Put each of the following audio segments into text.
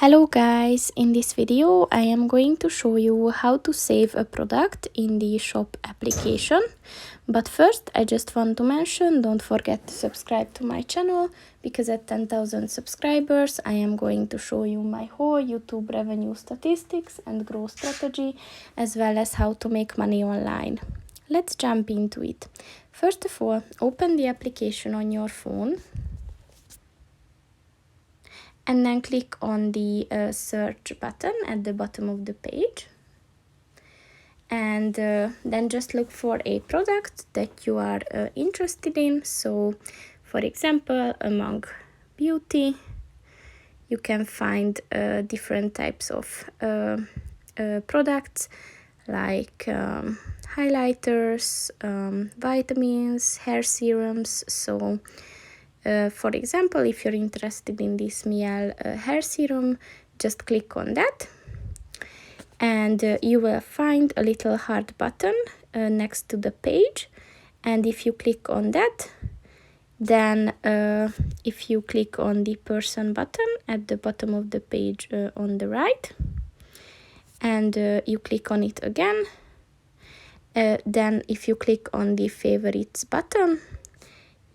Hello guys, in this video I am going to show you how to save a product in the shop application. But first I just want to mention, don't forget to subscribe to my channel, because at 10,000 subscribers I am going to show you my whole YouTube revenue statistics and growth strategy, as well as how to make money online. Let's jump into it. First of all, open the application on your phone. And then click on the search button at the bottom of the page. And then just look for a product that you are interested in. So, for example, among beauty, you can find different types of products like highlighters, vitamins, hair serums. So, for example, if you're interested in this Mielle hair serum, just click on that, and you will find a little heart button next to the page. And if you click on that, then if you click on the person button at the bottom of the page on the right, and you click on it again, then if you click on the favorites button,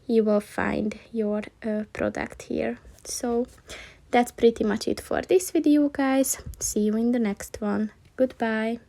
you will find your product here. So that's pretty much it for this video, guys. See you in the next one. Goodbye.